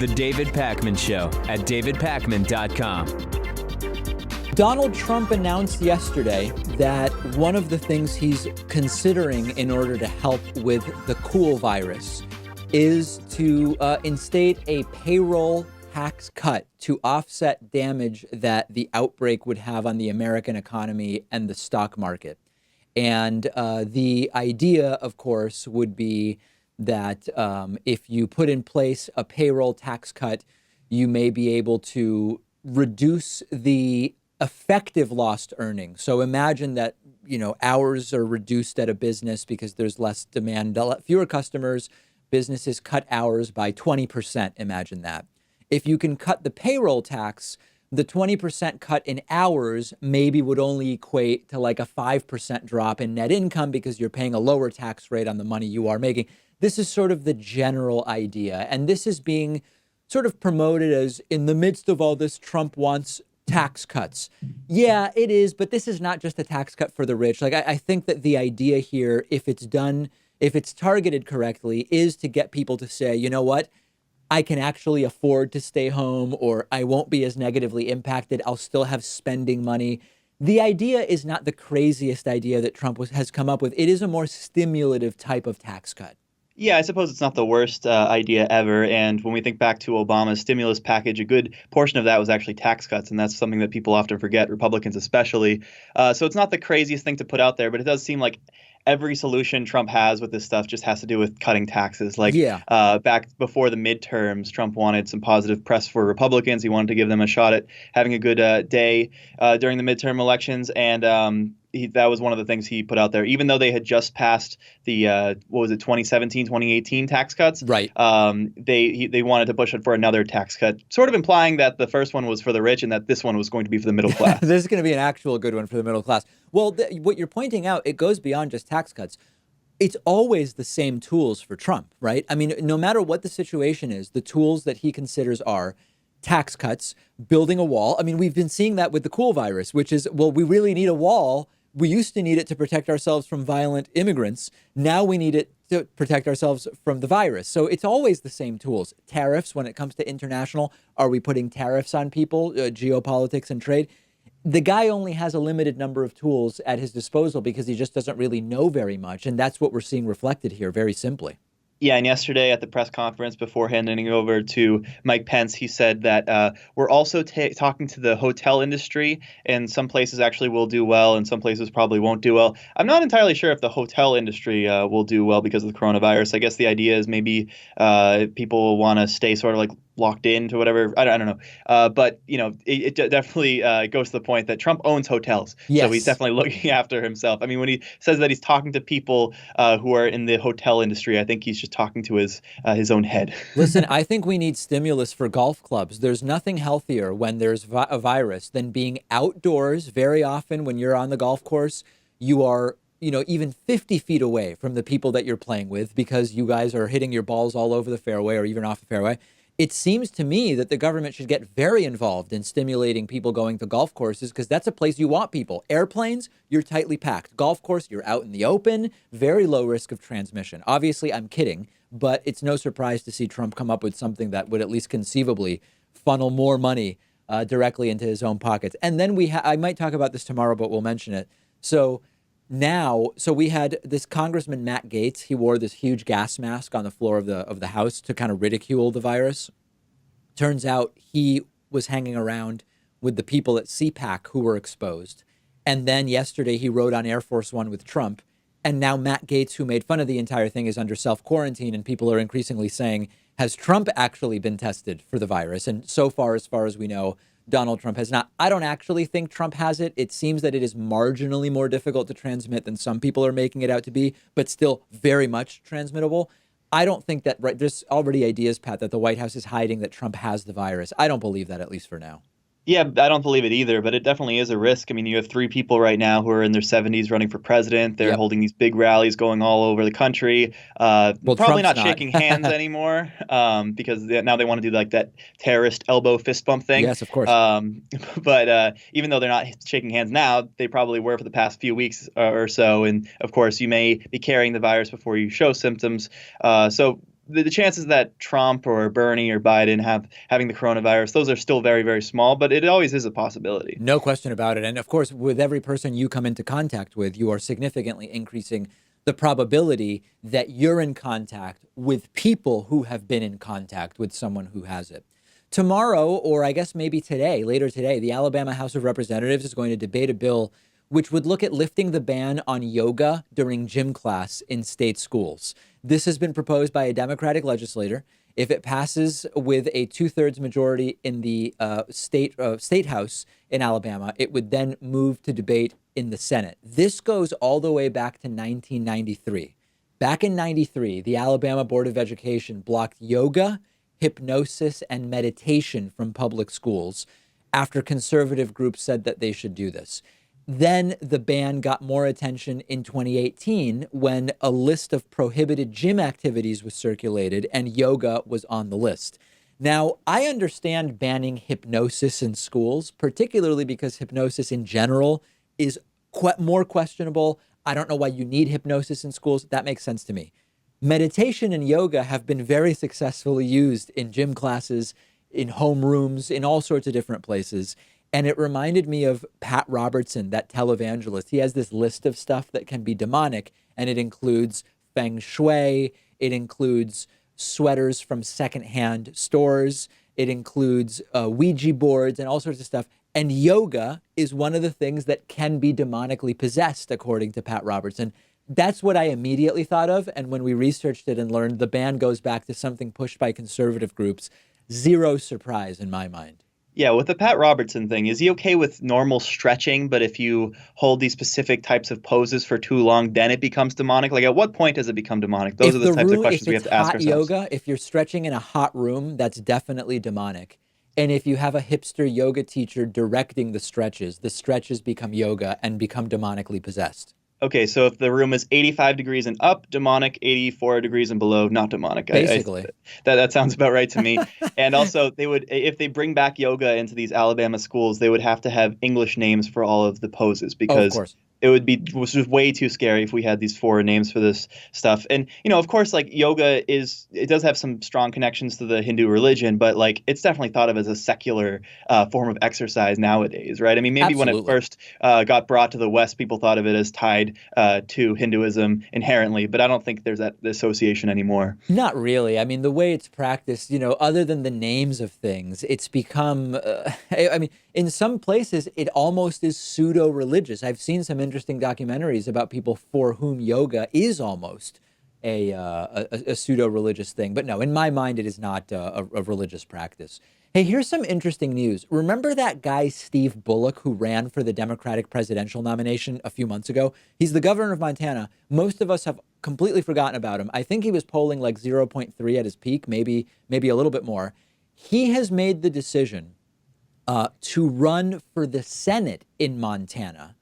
The David Pakman Show at davidpakman.com. Donald Trump announced yesterday that one of the things he's considering in order to help with the cool virus is to instate a payroll tax cut to offset damage that the outbreak would have on the American economy and the stock market. And the idea, of course, would be that if you put in place a payroll tax cut, you may be able to reduce the effective lost earnings. So imagine that, hours are reduced at a business because there's less demand, fewer customers, businesses cut hours by 20%. Imagine that. If you can cut the payroll tax, the 20% cut in hours maybe would only equate to like a 5% drop in net income because you're paying a lower tax rate on the money you are making. This is sort of the general idea. And this is being sort of promoted as, in the midst of all this, Trump wants tax cuts. Yeah, it is. But this is not just a tax cut for the rich. Like, I think that the idea here, if it's targeted correctly, is to get people to say, you know what? I can actually afford to stay home, or I won't be as negatively impacted. I'll still have spending money. The idea is not the craziest idea that Trump has come up with. It is a more stimulative type of tax cut. Yeah, I suppose it's not the worst idea ever. And when we think back to Obama's stimulus package, a good portion of that was actually tax cuts. And that's something that people often forget, Republicans especially. So it's not the craziest thing to put out there, but it does seem like every solution Trump has with this stuff just has to do with cutting taxes. Like back before the midterms, Trump wanted some positive press for Republicans. He wanted to give them a shot at having a good day during the midterm elections. And that was one of the things he put out there, even though they had just passed the 2017, 2018 tax cuts. Right. They wanted to push it for another tax cut, sort of implying that the first one was for the rich and that this one was going to be for the middle class. This is going to be an actual good one for the middle class. Well, what you're pointing out, it goes beyond just tax cuts. It's always the same tools for Trump, right? I mean, no matter what the situation is, the tools that he considers are tax cuts, building a wall. I mean, we've been seeing that with the cool virus, which is, well, we really need a wall. We used to need it to protect ourselves from violent immigrants. Now we need it to protect ourselves from the virus. So it's always the same tools. Tariffs, when it comes to international, are we putting tariffs on people, geopolitics and trade? The guy only has a limited number of tools at his disposal because he just doesn't really know very much. And that's what we're seeing reflected here, very simply. Yeah, and yesterday at the press conference before handing over to Mike Pence, he said that we're also talking to the hotel industry, and some places actually will do well and some places probably won't do well. I'm not entirely sure if the hotel industry will do well because of the coronavirus. I guess the idea is maybe people will want to stay sort of like locked into whatever. I don't know. But, it definitely goes to the point that Trump owns hotels. Yes. So he's definitely looking after himself. I mean, when he says that he's talking to people who are in the hotel industry, I think he's just talking to his own head. Listen, I think we need stimulus for golf clubs. There's nothing healthier when there's a virus than being outdoors. Very often when you're on the golf course, you are even 50 feet away from the people that you're playing with because you guys are hitting your balls all over the fairway or even off the fairway. It seems to me that the government should get very involved in stimulating people going to golf courses because that's a place you want people. Airplanes, you're tightly packed. Golf course, you're out in the open, very low risk of transmission. Obviously, I'm kidding, but it's no surprise to see Trump come up with something that would at least conceivably funnel more money directly into his own pockets. And then I might talk about this tomorrow, but we'll mention it. So we had this Congressman Matt Gaetz. He wore this huge gas mask on the floor of the House to kind of ridicule the virus. Turns out he was hanging around with the people at CPAC who were exposed. And then yesterday he rode on Air Force One with Trump. And now Matt Gaetz, who made fun of the entire thing, is under self-quarantine. And people are increasingly saying, has Trump actually been tested for the virus? And so far as we know, Donald Trump has not. I don't actually think Trump has it. It seems that it is marginally more difficult to transmit than some people are making it out to be, but still very much transmittable. I don't think that, right, there's already ideas, Pat, that the White House is hiding that Trump has the virus. I don't believe that, at least for now. Yeah, I don't believe it either, but it definitely is a risk. I mean, you have three people right now who are in their 70s running for president. They're holding these big rallies going all over the country. Probably Trump's not shaking hands anymore because now they want to do like that terrorist elbow fist bump thing. Yes, of course. But even though they're not shaking hands now, they probably were for the past few weeks or so. And of course, you may be carrying the virus before you show symptoms. So the chances that Trump or Bernie or Biden having the coronavirus, those are still very, very small, but it always is a possibility. No question about it. And of course, with every person you come into contact with, you are significantly increasing the probability that you're in contact with people who have been in contact with someone who has it. Tomorrow, or I guess maybe today, later today, the Alabama House of Representatives is going to debate a bill which would look at lifting the ban on yoga during gym class in state schools. This has been proposed by a Democratic legislator. If it passes with a 2/3 majority in the state house in Alabama, it would then move to debate in the Senate. This goes all the way back to 1993. Back in 93, the Alabama Board of Education blocked yoga, hypnosis, and meditation from public schools after conservative groups said that they should do this. Then the ban got more attention in 2018 when a list of prohibited gym activities was circulated and yoga was on the list. Now, I understand banning hypnosis in schools, particularly because hypnosis in general is more questionable. I don't know why you need hypnosis in schools. That makes sense to me. Meditation and yoga have been very successfully used in gym classes, in homerooms, in all sorts of different places. And it reminded me of Pat Robertson, that televangelist. He has this list of stuff that can be demonic, and it includes feng shui. It includes sweaters from secondhand stores. It includes Ouija boards and all sorts of stuff. And yoga is one of the things that can be demonically possessed, according to Pat Robertson. That's what I immediately thought of. And when we researched it and learned the ban goes back to something pushed by conservative groups, zero surprise in my mind. Yeah, with the Pat Robertson thing, is he okay with normal stretching, but if you hold these specific types of poses for too long, then it becomes demonic? Like, at what point does it become demonic? Those are the types of questions we have to ask ourselves. Yoga, if you're stretching in a hot room, that's definitely demonic. And if you have a hipster yoga teacher directing the stretches become yoga and become demonically possessed. Okay, so if the room is 85 degrees and up, demonic, 84 degrees and below, not demonic. Basically. That sounds about right to me. And also, if they bring back yoga into these Alabama schools, they would have to have English names for all of the poses because it would be was just way too scary if we had these foreign names for this stuff. And, of course, like yoga it does have some strong connections to the Hindu religion, but like it's definitely thought of as a secular form of exercise nowadays, right? I mean, maybe Absolutely. when it first got brought to the West, people thought of it as tied to Hinduism inherently, but I don't think there's that association anymore. Not really. I mean, the way it's practiced, other than the names of things, it's become, in some places, it almost is pseudo-religious. I've seen some interesting documentaries about people for whom yoga is almost a pseudo-religious thing. But no, in my mind, it is not a religious practice. Hey, here's some interesting news. Remember that guy, Steve Bullock, who ran for the Democratic presidential nomination a few months ago? He's the governor of Montana. Most of us have completely forgotten about him. I think he was polling like 0.3 at his peak, maybe a little bit more. He has made the decision to run for the Senate in Montana,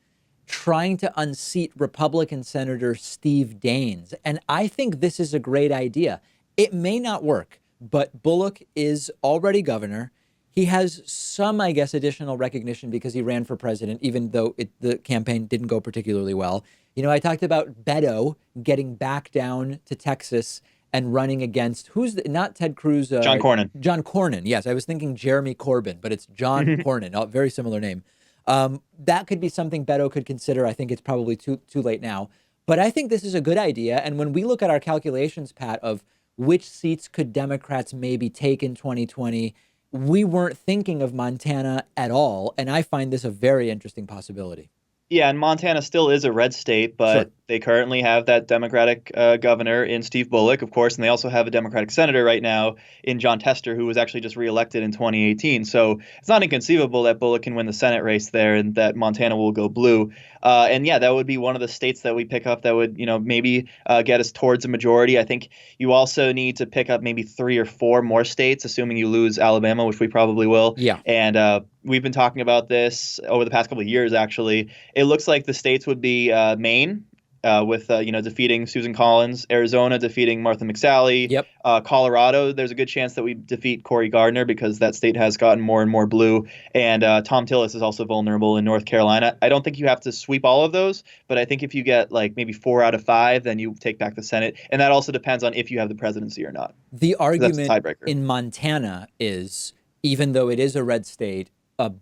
trying to unseat Republican Senator Steve Daines. And I think this is a great idea. It may not work, but Bullock is already governor. He has some, I guess, additional recognition because he ran for president, even though the campaign didn't go particularly well. I talked about Beto getting back down to Texas and running against not Ted Cruz. John Cornyn. John Cornyn. Yes, I was thinking Jeremy Corbyn, but it's John Cornyn. Very similar name. That could be something Beto could consider. I think it's probably too late now. But I think this is a good idea. And when we look at our calculations, Pat, of which seats could Democrats maybe take in 2020, we weren't thinking of Montana at all. And I find this a very interesting possibility. Yeah, and Montana still is a red state, but they currently have that Democratic governor in Steve Bullock, of course, and they also have a Democratic senator right now in John Tester, who was actually just reelected in 2018. So it's not inconceivable that Bullock can win the Senate race there and that Montana will go blue. And yeah, that would be one of the states that we pick up that would, maybe get us towards a majority. I think you also need to pick up maybe 3 or 4 more states, assuming you lose Alabama, which we probably will. Yeah. And we've been talking about this over the past couple of years, actually. It looks like the states would be Maine, with defeating Susan Collins, Arizona defeating Martha McSally. Yep. Colorado, there's a good chance that we defeat Cory Gardner because that state has gotten more and more blue. And Tom Tillis is also vulnerable in North Carolina. I don't think you have to sweep all of those, but I think if you get like maybe 4 out of 5, then you take back the Senate. And that also depends on if you have the presidency or not. The argument that's a tiebreaker. In Montana is, even though it is a red state,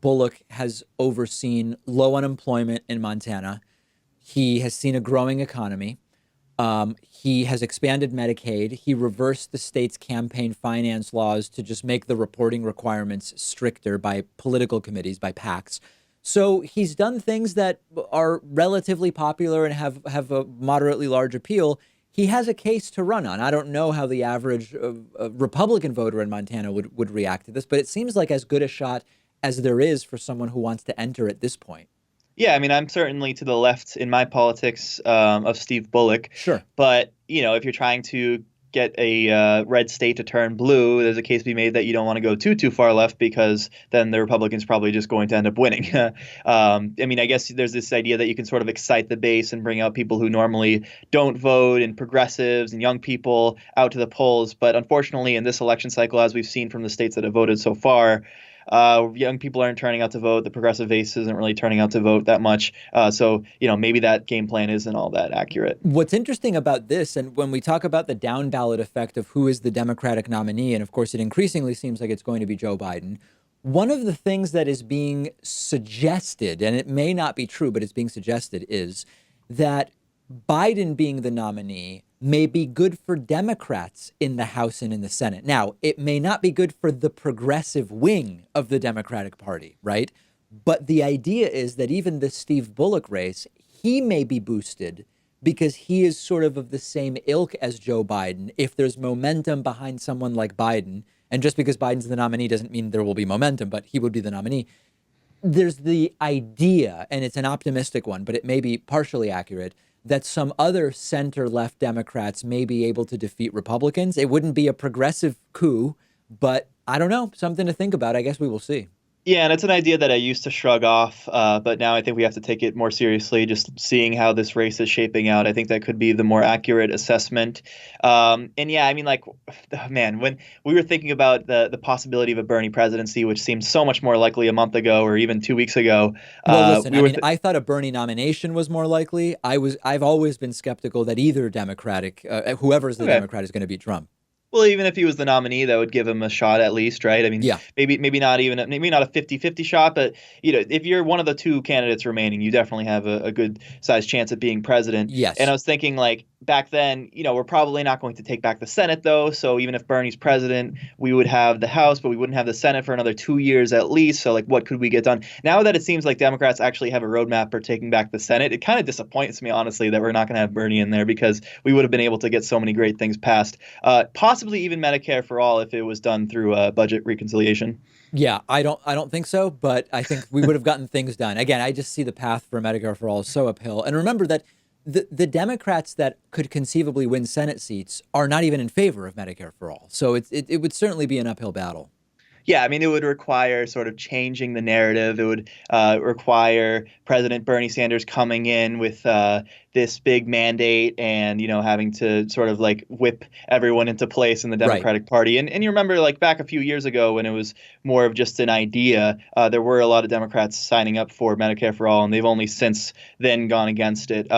Bullock has overseen low unemployment in Montana. He has seen a growing economy. He has expanded Medicaid. He reversed the state's campaign finance laws to just make the reporting requirements stricter by political committees, by PACs. So he's done things that are relatively popular and have a moderately large appeal. He has a case to run on. I don't know how the average Republican voter in Montana would react to this, but it seems like as good a shot as there is for someone who wants to enter at this point. Yeah, I mean, I'm certainly to the left in my politics of Steve Bullock. Sure. But, if you're trying to get a red state to turn blue, there's a case to be made that you don't want to go too far left because then the Republicans probably just going to end up winning. I mean, I guess there's this idea that you can sort of excite the base and bring out people who normally don't vote and progressives and young people out to the polls. But unfortunately, in this election cycle, as we've seen from the states that have voted so far, young people aren't turning out to vote. The progressive base isn't really turning out to vote that much. So, maybe that game plan isn't all that accurate. What's interesting about this, and when we talk about the down ballot effect of who is the Democratic nominee, and of course it increasingly seems like it's going to be Joe Biden, one of the things that is being suggested, and it may not be true, but it's being suggested, is that Biden being the nominee may be good for Democrats in the House and in the Senate. Now, it may not be good for the progressive wing of the Democratic Party, right? But the idea is that even the Steve Bullock race, he may be boosted because he is sort of the same ilk as Joe Biden. If there's momentum behind someone like Biden, and just because Biden's the nominee doesn't mean there will be momentum, but he would be the nominee. There's the idea, and it's an optimistic one, but it may be partially accurate, that some other center-left Democrats may be able to defeat Republicans. It wouldn't be a progressive coup, but I don't know, something to think about. I guess we will see. Yeah, and it's an idea that I used to shrug off, but now I think we have to take it more seriously, just seeing how this race is shaping out. I think that could be the more accurate assessment. And yeah, I mean, man, when we were thinking about the possibility of a Bernie presidency, which seemed so much more likely a month ago or even 2 weeks ago. Well, listen, I thought a Bernie nomination was more likely. I've always been skeptical that either Democratic, whoever's the Democrat is going to beat Trump. Well, even if he was the nominee, that would give him a shot at least, right? I mean, yeah. maybe not a 50-50 shot, but if you're one of the 2 candidates remaining, you definitely have a good sized chance of being president. Yes. And I was thinking back then, we're probably not going to take back the Senate though. So even if Bernie's president, we would have the House, but we wouldn't have the Senate for another 2 years at least. So what could we get done? Now that it seems like Democrats actually have a roadmap for taking back the Senate, it kind of disappoints me, honestly, that we're not going to have Bernie in there because we would have been able to get so many great things passed. Possibly even Medicare for all if it was done through budget reconciliation. Yeah, I don't think so, but I think we would have gotten things done. Again, I just see the path for Medicare for all so uphill. And remember that the Democrats that could conceivably win Senate seats are not even in favor of Medicare for all. So it would certainly be an uphill battle. Yeah, I mean, it would require sort of changing the narrative. It would require President Bernie Sanders coming in with this big mandate and, having to sort of whip everyone into place in the Democratic Party. And you remember back a few years ago when it was more of just an idea, there were a lot of Democrats signing up for Medicare for all, and they've only since then gone against it.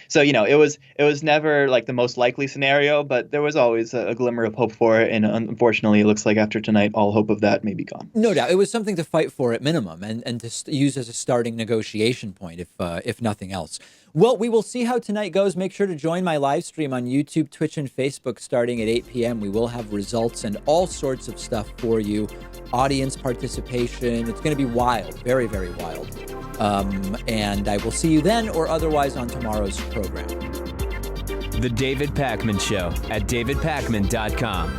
So, it was never the most likely scenario, but there was always a glimmer of hope for it. And unfortunately, it looks like after tonight, all hope of that may be gone. No doubt. It was something to fight for at minimum and to use as a starting negotiation point, if nothing else. Well, we will see how tonight goes. Make sure to join my live stream on YouTube, Twitch, and Facebook starting at 8 p.m. We will have results and all sorts of stuff for you. Audience participation. It's going to be wild. Very, very wild. And I will see you then or otherwise on tomorrow's program. The David Pakman Show at davidpakman.com.